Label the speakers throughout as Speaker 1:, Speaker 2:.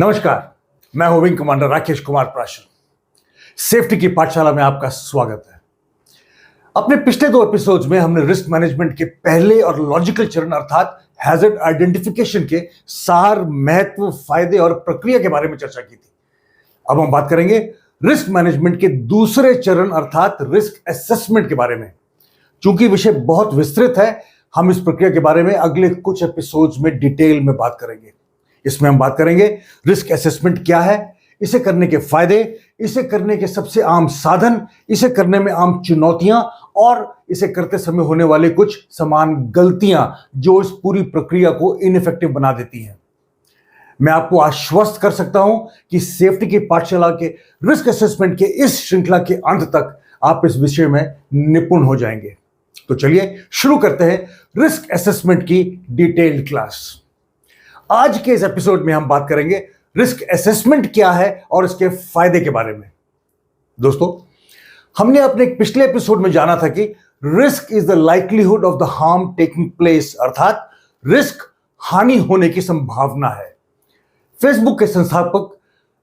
Speaker 1: नमस्कार, मैं हूं wing commander Rakesh Kumar Prashar. Safety की पाठशाला में आपका स्वागत है। अपने पिछले 2 एपिसोड्स में हमने रिस्क मैनेजमेंट के पहले और लॉजिकल चरण अर्थात हैजर्ड आइडेंटिफिकेशन के सार, महत्व, फायदे और प्रक्रिया के बारे में चर्चा की थी। अब हम बात करेंगे रिस्क मैनेजमेंट के दूसरे चरण अर्थात रिस्क असेसमेंट के बारे में। चूंकि विषय बहुत विस्तृत है, हम इस प्रक्रिया के बारे में अगले कुछ एपिसोड्स में डिटेल में बात करेंगे। इसमें हम बात करेंगे रिस्क असेसमेंट क्या है, इसे करने के फायदे, इसे करने के सबसे आम साधन, इसे करने में आम चुनौतियां और इसे करते समय होने वाले कुछ समान गलतियां जो इस पूरी प्रक्रिया को इनइफेक्टिव बना देती हैं। मैं आपको आश्वस्त कर सकता हूं कि सेफ्टी की पाठशाला के रिस्क असेसमेंट के इस श्रृंखला के अंत तक आप इस विषय में निपुण हो जाएंगे। तो चलिए शुरू करते हैं रिस्क असेसमेंट की डिटेल्ड क्लास। आज के इस एपिसोड में हम बात करेंगे रिस्क असेसमेंट क्या है और इसके फायदे के बारे में। दोस्तों, हमने अपने पिछले एपिसोड में जाना था कि risk is the likelihood of the harm taking place, अर्थात रिस्क हानि होने की संभावना है। फेसबुक के संस्थापक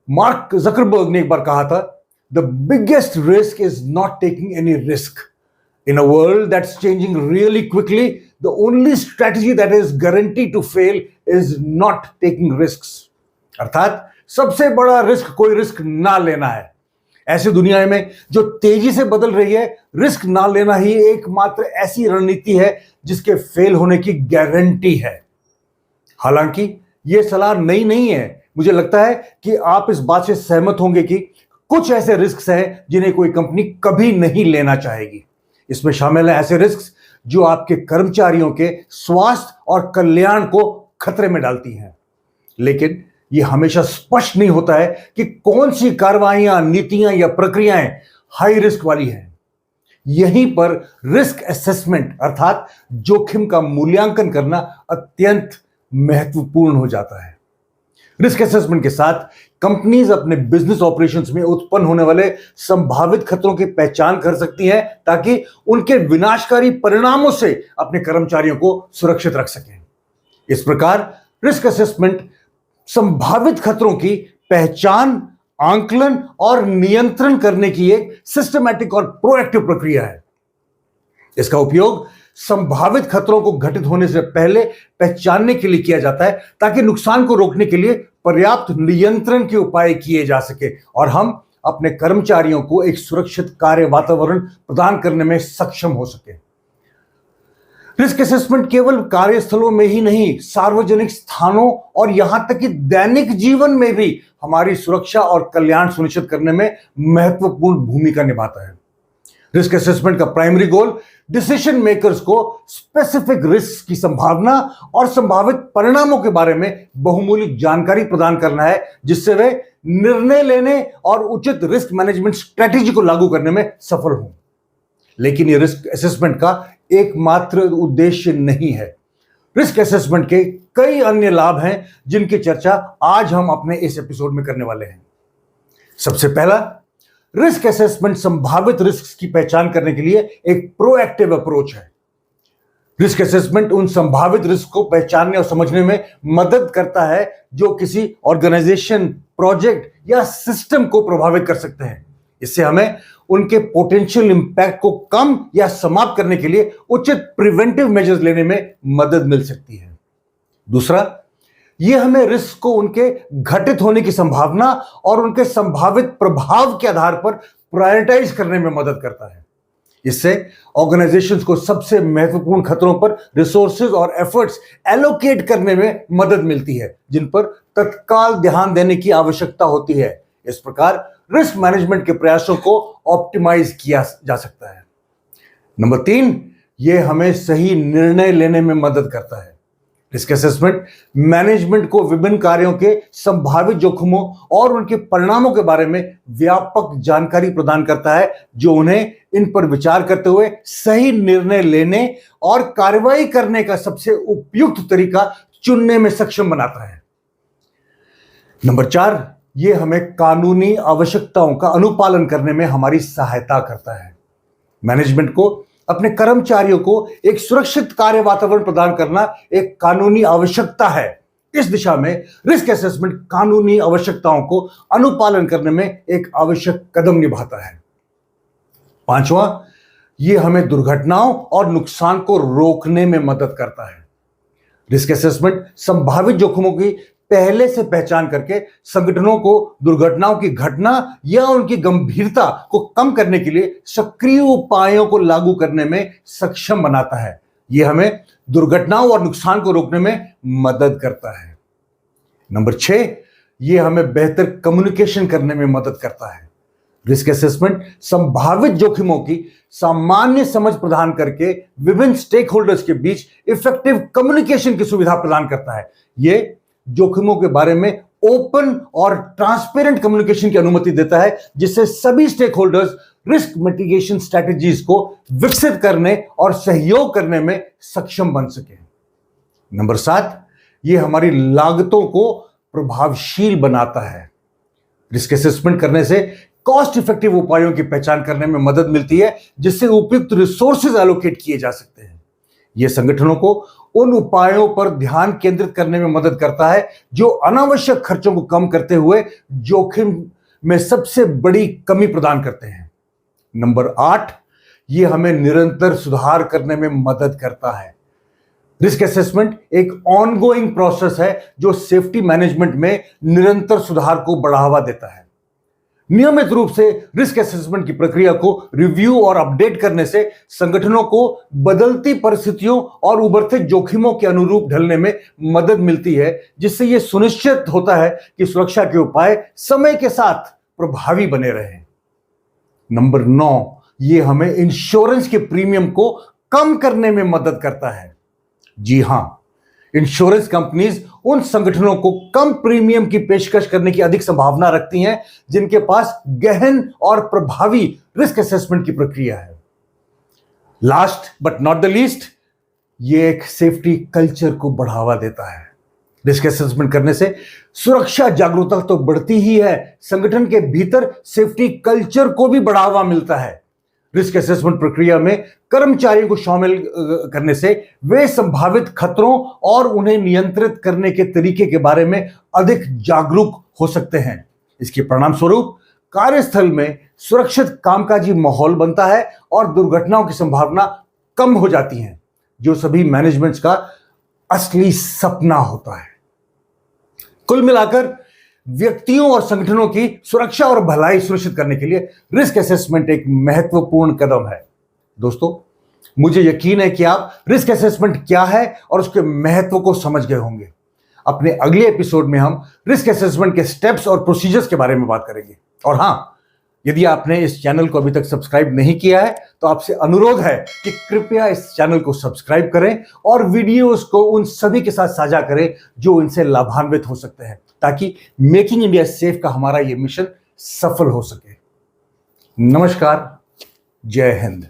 Speaker 1: मार्क जकरबर्ग ने एक बार कहा था, the biggest risk is not taking any risk. In a world that's changing really quickly, the only strategy that is guaranteed to fail is not taking risks. अर्थात सबसे बड़ा रिस्क कोई रिस्क ना लेना है। ऐसी दुनिया में जो तेजी से बदल रही है, रिस्क ना लेना ही एकमात्र ऐसी रणनीति है जिसके फेल होने की गारंटी है। हालांकि यह सलाह नई नहीं है। मुझे लगता है कि आप इस बात से सहमत होंगे कि कुछ ऐसे रिस्क हैं जिन्हें कोई कंपनी कभी नहीं लेना चाहेगी। इसमें शामिल है ऐसे रिस्क जो आपके कर्मचारियों के स्वास्थ्य और कल्याण को खतरे में डालती हैं। लेकिन यह हमेशा स्पष्ट नहीं होता है कि कौन सी कार्रवाइयां, नीतियां या प्रक्रियाएं हाई रिस्क वाली हैं। यहीं पर रिस्क असेसमेंट अर्थात जोखिम का मूल्यांकन करना अत्यंत महत्वपूर्ण हो जाता है। रिस्क असेसमेंट के साथ कंपनीज अपने बिजनेस ऑपरेशंस में उत्पन्न होने वाले संभावित खतरों की पहचान कर सकती हैं ताकि उनके विनाशकारी परिणामों से अपने कर्मचारियों को सुरक्षित रख सकें। इस प्रकार रिस्क असेसमेंट संभावित खतरों की पहचान, आंकलन और नियंत्रण करने की एक सिस्टमैटिक और प्रोएक्टिव प्रक्रिया है। इसका उपयोग संभावित खतरों को घटित होने से पहले पहचानने के लिए किया जाता है ताकि नुकसान को रोकने के लिए पर्याप्त नियंत्रण के उपाय किए जा सके और हम अपने कर्मचारियों को एक सुरक्षित कार्य वातावरण प्रदान करने में सक्षम हो सके। रिस्क असेसमेंट केवल कार्यस्थलों में ही नहीं, सार्वजनिक स्थानों और यहां तक कि दैनिक जीवन में भी हमारी सुरक्षा और कल्याण सुनिश्चित करने में महत्वपूर्ण भूमिका निभाता है। रिस्क असेसमेंट का प्राइमरी गोल डिसीजन मेकर्स को स्पेसिफिक रिस्क की संभावना और संभावित परिणामों के बारे में बहुमूल्य जानकारी प्रदान करना है, जिससे वे निर्णय लेने और उचित रिस्क मैनेजमेंट स्ट्रेटेजी को लागू करने में सफल हों। लेकिन यह रिस्क असेसमेंट का एकमात्र उद्देश्य नहीं है। रिस्क असेसमेंट के कई अन्य लाभ हैं जिनकी चर्चा आज हम अपने इस एपिसोड में करने वाले हैं। सबसे पहला, रिस्क असेसमेंट संभावित रिस्क की पहचान करने के लिए एक प्रोएक्टिव अप्रोच है। रिस्क असेसमेंट उन संभावित रिस्क को पहचानने और समझने में मदद करता है जो किसी ऑर्गेनाइजेशन, प्रोजेक्ट या सिस्टम को प्रभावित कर सकते हैं। इससे हमें उनके पोटेंशियल इंपैक्ट को कम या समाप्त करने के लिए उचित प्रिवेंटिव मेजर्स लेने में मदद मिल सकती है। दूसरा, यह हमें रिस्क को उनके घटित होने की संभावना और उनके संभावित प्रभाव के आधार पर प्रायोरिटाइज करने में मदद करता है। इससे ऑर्गेनाइजेशंस को सबसे महत्वपूर्ण खतरों पर रिसोर्सेज और एफर्ट्स एलोकेट करने में मदद मिलती है जिन पर तत्काल ध्यान देने की आवश्यकता होती है। इस प्रकार रिस्क मैनेजमेंट के प्रयासों को ऑप्टिमाइज किया जा सकता है। नंबर 3, यह हमें सही निर्णय लेने में मदद करता है। रिस्क असेसमेंट मैनेजमेंट को विभिन्न कार्यों के संभावित जोखिमों और उनके परिणामों के बारे में व्यापक जानकारी प्रदान करता है जो उन्हें इन पर विचार करते हुए सही निर्णय लेने और कार्रवाई करने का सबसे उपयुक्त तरीका चुनने में सक्षम बनाता है। नंबर 4, यह हमें कानूनी आवश्यकताओं का अनुपालन करने में हमारी सहायता करता है। मैनेजमेंट को अपने कर्मचारियों को एक सुरक्षित कार्य वातावरण प्रदान करना एक कानूनी आवश्यकता है। इस दिशा में रिस्क असेसमेंट कानूनी आवश्यकताओं को अनुपालन करने में एक आवश्यक कदम निभाता है। पांचवा, यह हमें दुर्घटनाओं और नुकसान को रोकने में मदद करता है। रिस्क असेसमेंट संभावित जोखिमों की पहले से पहचान करके संगठनों को दुर्घटनाओं की घटना या उनकी गंभीरता को कम करने के लिए सक्रिय उपायों को लागू करने में सक्षम बनाता है। यह हमें दुर्घटनाओं और नुकसान को रोकने में मदद करता है। नंबर 6, यह हमें बेहतर कम्युनिकेशन करने में मदद करता है। रिस्क असेसमेंट संभावित जोखिमों की सामान्य समझ प्रदान करके विभिन्न स्टेक होल्डर्स के बीच इफेक्टिव कम्युनिकेशन की सुविधा प्रदान करता है। यह जोखिमों के बारे में ओपन और ट्रांसपेरेंट कम्युनिकेशन की अनुमति देता है, जिससे सभी stakeholders risk mitigation strategies को विकसित करने और सहयोग करने में सक्षम बन सके। नंबर 7, यह हमारी लागतों को प्रभावशील बनाता है। रिस्क असेसमेंट करने से कॉस्ट इफेक्टिव उपायों की पहचान करने में मदद मिलती है, जिससे उपयुक्त रिसोर्सेज एलोकेट किए जा सकते हैं। यह संगठनों को उन उपायों पर ध्यान केंद्रित करने में मदद करता है जो अनावश्यक खर्चों को कम करते हुए जोखिम में सबसे बड़ी कमी प्रदान करते हैं। नंबर 8, यह हमें निरंतर सुधार करने में मदद करता है। रिस्क असेसमेंट एक ऑनगोइंग प्रोसेस है जो सेफ्टी मैनेजमेंट में निरंतर सुधार को बढ़ावा देता है। नियमित रूप से रिस्क असेसमेंट की प्रक्रिया को रिव्यू और अपडेट करने से संगठनों को बदलती परिस्थितियों और उभरते जोखिमों के अनुरूप ढलने में मदद मिलती है, जिससे यह सुनिश्चित होता है कि सुरक्षा के उपाय समय के साथ प्रभावी बने रहें। नंबर 9, यह हमें इंश्योरेंस के प्रीमियम को कम करने में मदद करता है। जी हां, इंश्योरेंस कंपनीज उन संगठनों को कम प्रीमियम की पेशकश करने की अधिक संभावना रखती हैं जिनके पास गहन और प्रभावी रिस्क असेसमेंट की प्रक्रिया है। Last but not the least, यह एक सेफ्टी कल्चर को बढ़ावा देता है। रिस्क असेसमेंट करने से सुरक्षा जागरूकता तो बढ़ती ही है, संगठन के भीतर सेफ्टी कल्चर को भी बढ़ावा मिलता है। रिस्क असेसमेंट प्रक्रिया में कर्मचारियों को शामिल करने से वे संभावित खतरों और उन्हें नियंत्रित करने के तरीके के बारे में अधिक जागरूक हो सकते हैं। इसके परिणाम स्वरूप कार्यस्थल में सुरक्षित कामकाजी माहौल बनता है और दुर्घटनाओं की संभावना कम हो जाती है, जो सभी मैनेजमेंट्स का असली सपना होता है। कुल मिलाकर व्यक्तियों और संगठनों की सुरक्षा और भलाई सुनिश्चित करने के लिए रिस्क असेसमेंट एक महत्वपूर्ण कदम है। दोस्तों, मुझे यकीन है कि आप रिस्क असेसमेंट क्या है और उसके महत्व को समझ गए होंगे। अपने अगले एपिसोड में हम रिस्क असेसमेंट के स्टेप्स और प्रोसीजर्स के बारे में बात करेंगे। और हां, यदि आपने इस चैनल को अभी तक सब्सक्राइब नहीं किया है तो आपसे अनुरोध है कि कृपया इस चैनल को सब्सक्राइब करें और वीडियोस को उन सभी के साथ साझा करें जो इनसे लाभान्वित हो सकते हैं, ताकि मेकिंग इंडिया सेफ का हमारा यह मिशन सफल हो सके। नमस्कार, जय हिंद।